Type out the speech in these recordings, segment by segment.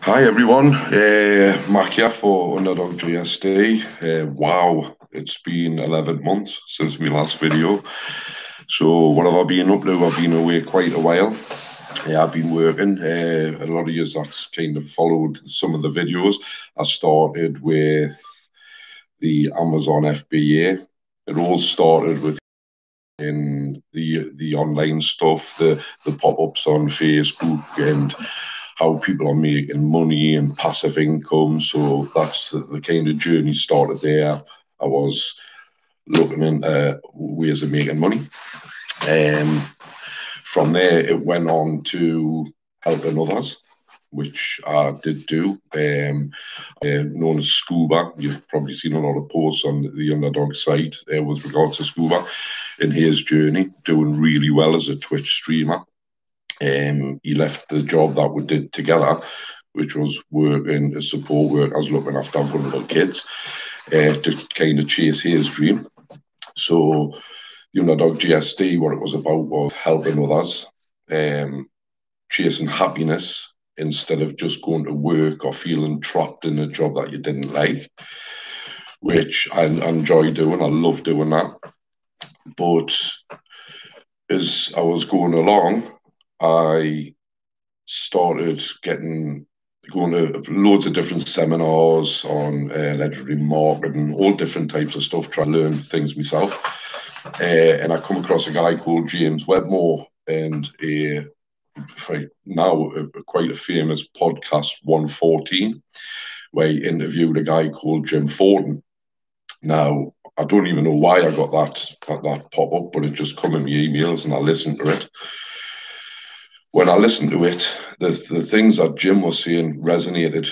Hi everyone, Mac here for Underdoggsd. Wow, it's been 11 months since my last video. So what have I been up to? I've been away quite a while. I've been working. A lot of you that's kind of followed some of the videos. I started with the Amazon FBA. It all started with in the online stuff, the pop-ups on Facebook and how people are making money and passive income. So that's the kind of journey started there. I was looking into ways of making money. From there, it went on to helping others, which I did do. Known as Scuba. You've probably seen a lot of posts on the Underdog site with regards to Scuba in his journey, doing really well as a Twitch streamer. He left the job that we did together, which was working as support work. I was looking after vulnerable kids to kind of chase his dream. So the Underdoggsd, what it was about was helping others, chasing happiness instead of just going to work or feeling trapped in a job that you didn't like, which I enjoy doing. I love doing that. But as I was going along, I started going to loads of different seminars on legendary marketing, all different types of stuff, trying to learn things myself. And I come across a guy called James Wedmore and now quite a famous podcast, 114, where he interviewed a guy called Jim Fortin. Now, I don't even know why I got that pop up, but it just come in my emails and I listened to it. When I listened to it, the things that Jim was saying resonated,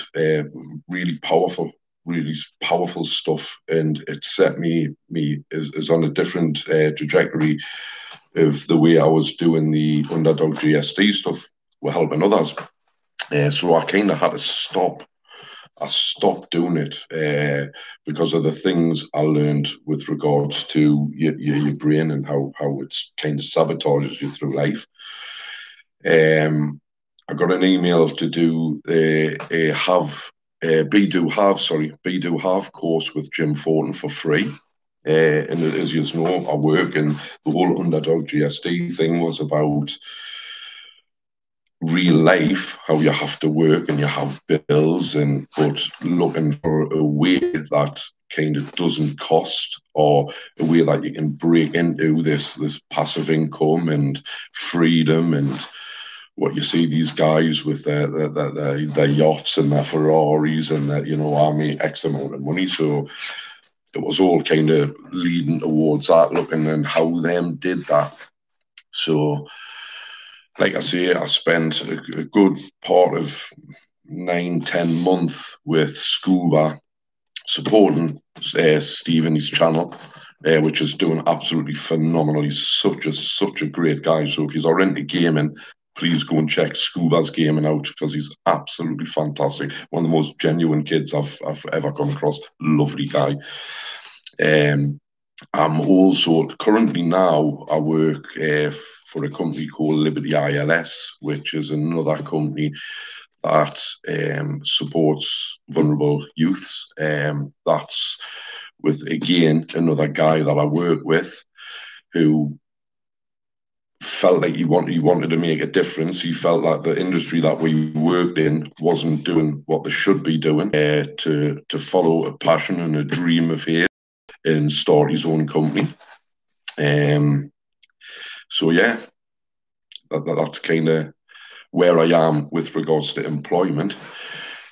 really powerful stuff, and it set me is on a different trajectory of the way I was doing the Underdoggsd stuff. We're helping others, so I kind of had to stop. I stopped doing it because of the things I learned with regards to your brain and how it's kind of sabotages you through life. I got an email to do a be do have course with Jim Fortin for free. And as you know, I work, and the whole Underdoggsd thing was about real life, how you have to work and you have bills, but looking for a way that kind of doesn't cost, or a way that you can break into this passive income and freedom. And what you see these guys with their yachts and their Ferraris and their, I make X amount of money. So it was all kind of leading towards that, looking and how them did that. So, like I say, I spent a good part of 9-10 months with Scuba supporting Stephen's channel, which is doing absolutely phenomenal. He's such a great guy. So if you're into gaming, please go and check Scuba's gaming out, because he's absolutely fantastic. One of the most genuine kids I've ever come across. Lovely guy. I'm also currently now I work for a company called Liberty ILS, which is another company that supports vulnerable youths. That's with, again, another guy that I work with who felt like he wanted to make a difference. He felt like the industry that we worked in wasn't doing what they should be doing, to follow a passion and a dream of his and start his own company. So yeah, that's kind of where I am with regards to employment.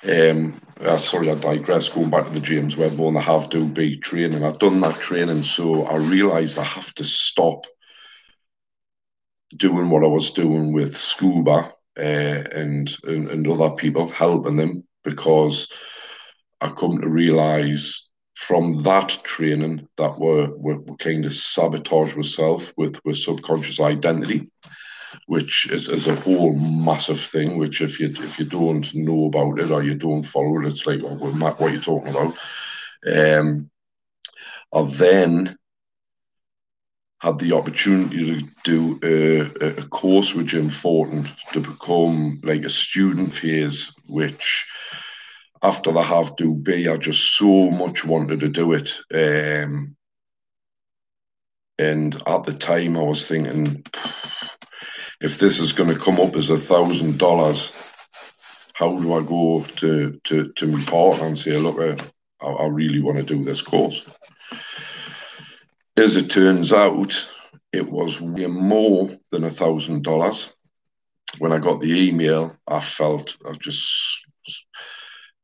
Sorry, I digress. Going back to the James Wedmore and the have do be training, I've done that training, so I realised I have to stop doing what I was doing with Scuba and other people, helping them, because I come to realise from that training that we're kind of sabotage ourselves with subconscious identity, which is a whole massive thing, which if you don't know about it or you don't follow it, it's like, oh, Matt, what are you talking about? I then had the opportunity to do a course with Jim Fortin to become like a student phase, which after the have do be, I just so much wanted to do it. And at the time, I was thinking, if this is going to come up as $1,000, how do I go to my partner and say, look, I really want to do this course? As it turns out, it was way more than $1,000. When I got the email, I felt just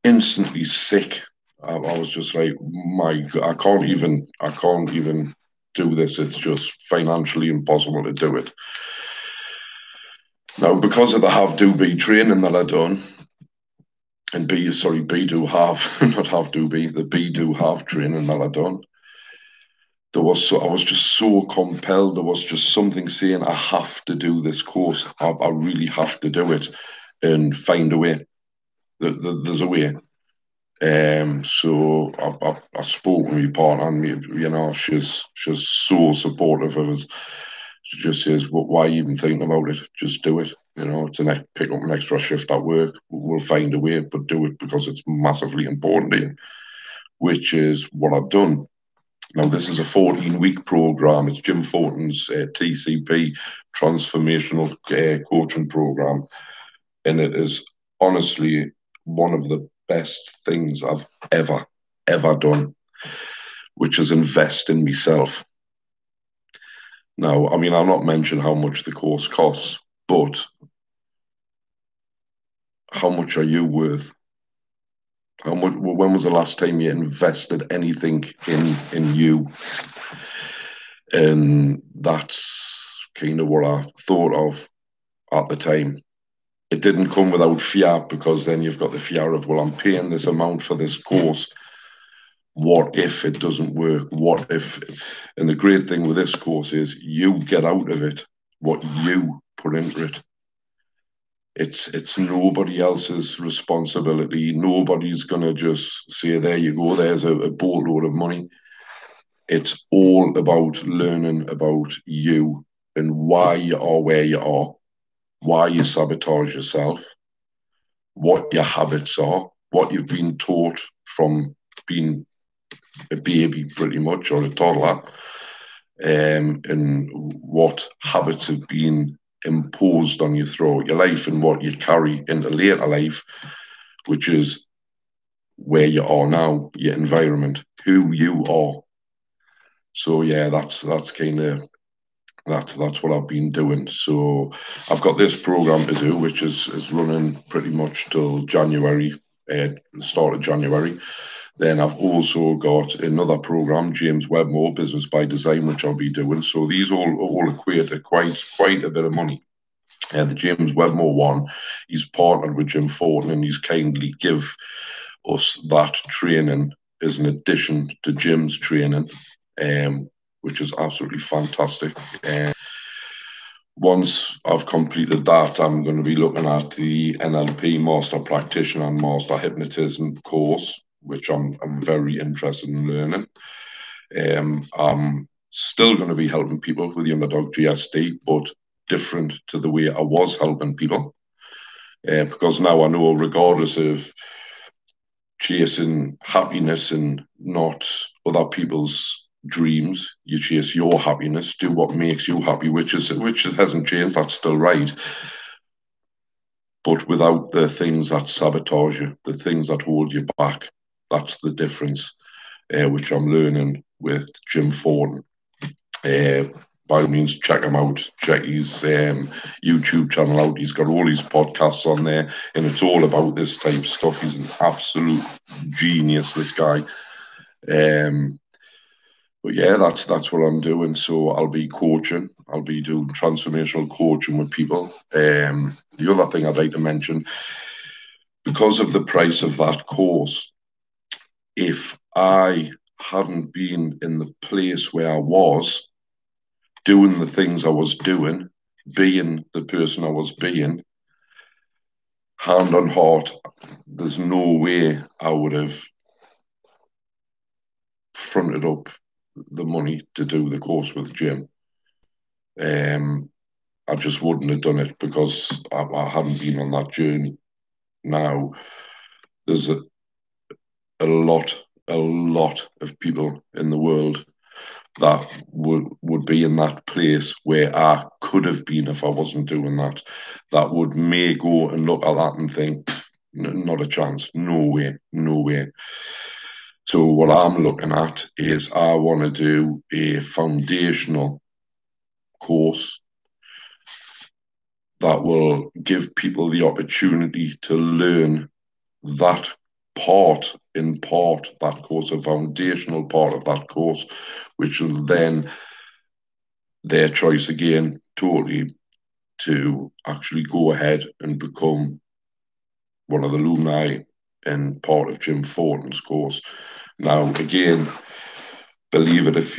instantly sick. I was just like, my God, I can't even do this. It's just financially impossible to do it. Now, because of the have do be training that I done, and be do have, not have do be, the be do have training that I done, I was just so compelled. There was just something saying, I have to do this course. I really have to do it and find a way. There's a way. So I spoke with my partner, and she's so supportive of us. She just says, well, why even thinking about it? Just do it. It's pick up an extra shift at work. We'll find a way, but do it because it's massively important to you, which is what I've done. Now, this is a 14-week program. It's Jim Fortin's TCP, Transformational Coaching Program. And it is honestly one of the best things I've ever done, which is invest in myself. Now, I mean, I'll not mention how much the course costs, but how much are you worth? When was the last time you invested anything in you? And that's kind of what I thought of at the time. It didn't come without fear, because then you've got the fear of, well, I'm paying this amount for this course. What if it doesn't work? What if? And the great thing with this course is you get out of it what you put into it. It's nobody else's responsibility. Nobody's going to just say, there you go, there's a boatload of money. It's all about learning about you and why you are where you are, why you sabotage yourself, what your habits are, what you've been taught from being a baby pretty much, or a toddler, and what habits have been imposed on you throughout your life and what you carry into later life, which is where you are now, your environment, who you are. So yeah, that's kind of that's what I've been doing. So I've got this program to do, which is running pretty much till January, the start of January. Then I've also got another program, James Webmore Business by Design, which I'll be doing. So these all equate to quite a bit of money. The James Webmore one, he's partnered with Jim Fortin, and he's kindly give us that training as an addition to Jim's training, which is absolutely fantastic. Once I've completed that, I'm going to be looking at the NLP Master Practitioner and Master Hypnotism course, which I'm very interested in learning. I'm still going to be helping people with the Underdog GSD, but different to the way I was helping people. Because now I know, regardless of chasing happiness and not other people's dreams, you chase your happiness, do what makes you happy, which hasn't changed. That's still right, but without the things that sabotage you, the things that hold you back. That's the difference, which I'm learning with Jim Fortin. By all means, check him out. Check his YouTube channel out. He's got all his podcasts on there, and it's all about this type of stuff. He's an absolute genius, this guy. But yeah, that's what I'm doing. So I'll be coaching. I'll be doing transformational coaching with people. The other thing I'd like to mention, because of the price of that course, if I hadn't been in the place where I was, doing the things I was doing, being the person I was being, hand on heart, there's no way I would have fronted up the money to do the course with Jim. I just wouldn't have done it because I hadn't been on that journey. Now, there's a lot of people in the world that would be in that place where I could have been if I wasn't doing that. That would may go and look at that and think, not a chance, no way, no way. So what I'm looking at is I want to do a foundational course that will give people the opportunity to learn that that course, a foundational part of that course, which will then their choice again, totally, to actually go ahead and become one of the alumni and part of Jim Fortin's course. Now, again, believe it if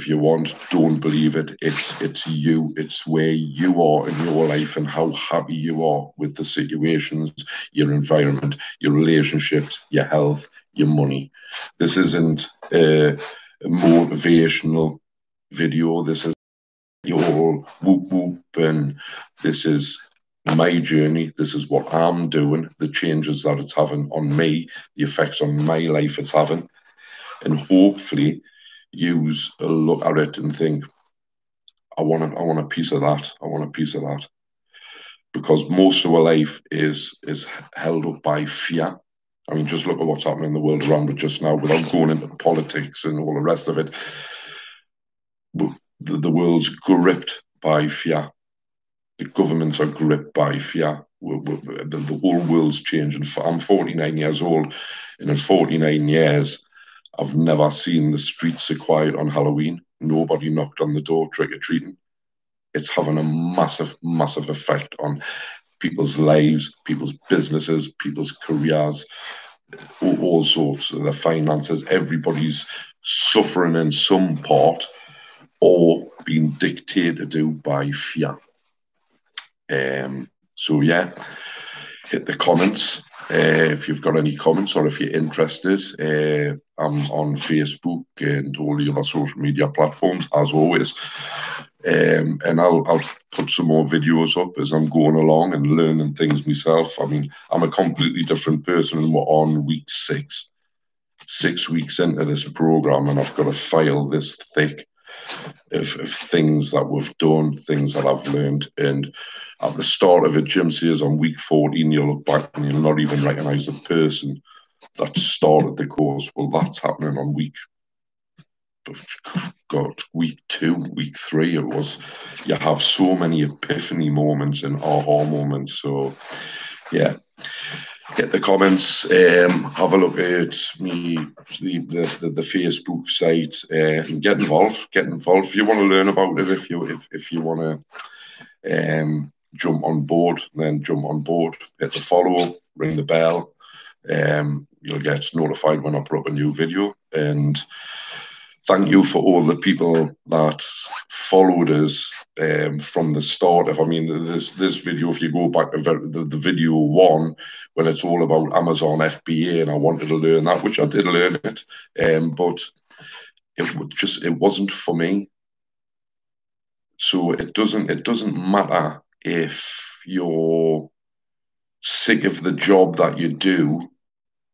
you want. Don't believe it. It's you. It's where you are in your life and how happy you are with the situations, your environment, your relationships, your health, your money. This isn't a motivational video. This is your whoop whoop, and this is my journey. This is what I'm doing. The changes that it's having on me, the effects on my life it's having, and hopefully use a look at it and think, I want a piece of that. I want a piece of that. Because most of our life is held up by fear. I mean, just look at what's happening in the world around us just now, without going into politics and all the rest of it. The world's gripped by fear. The governments are gripped by fear. The whole world's changing. I'm 49 years old, and in 49 years, I've never seen the streets so quiet on Halloween. Nobody knocked on the door trick-or-treating. It's having a massive, massive effect on people's lives, people's businesses, people's careers, all sorts of their finances. Everybody's suffering in some part or being dictated to by fear. So yeah, hit the comments if you've got any comments or if you're interested. I'm on Facebook and all the other social media platforms as always, and I'll put some more videos up as I'm going along and learning things myself. I mean, I'm a completely different person, and we're on week 6 weeks into this program, and I've got a file this thick of things that we've done, things that I've learned. And at the start of it, Jim says on week 14, you'll look back and you'll not even recognise the person that started the course. Well, that's happening on week 2, week 3. It was, you have so many epiphany moments and aha moments. So, yeah. Hit the comments, have a look at the Facebook site, and get involved. If you want to learn about it, if you want to jump on board, then jump on board. Hit the follow, ring the bell. You'll get notified when I put up a new video. And thank you for all the people that followed us from the start. If I mean, this video, if you go back to the video 1, when it's all about Amazon FBA, and I wanted to learn that, which I did learn it, but it wasn't for me. So it doesn't matter if you're sick of the job that you do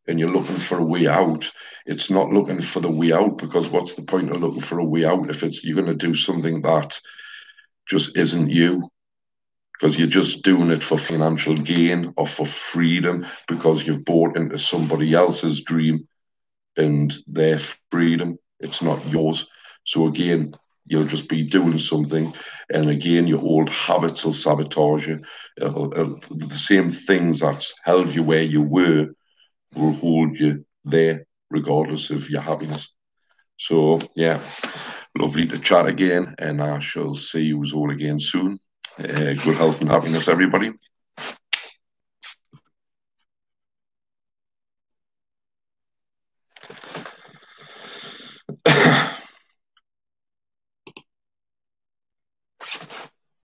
and you're looking for a way out. It's not looking for the way out, because what's the point of looking for a way out if you're going to do something that just isn't you, because you're just doing it for financial gain or for freedom, because you've bought into somebody else's dream and their freedom. It's not yours. So again, you'll just be doing something, and again, your old habits will sabotage you. The same things that's held you where you were will hold you there, regardless of your happiness. So, yeah, lovely to chat again, and I shall see you all again soon. Good health and happiness, everybody.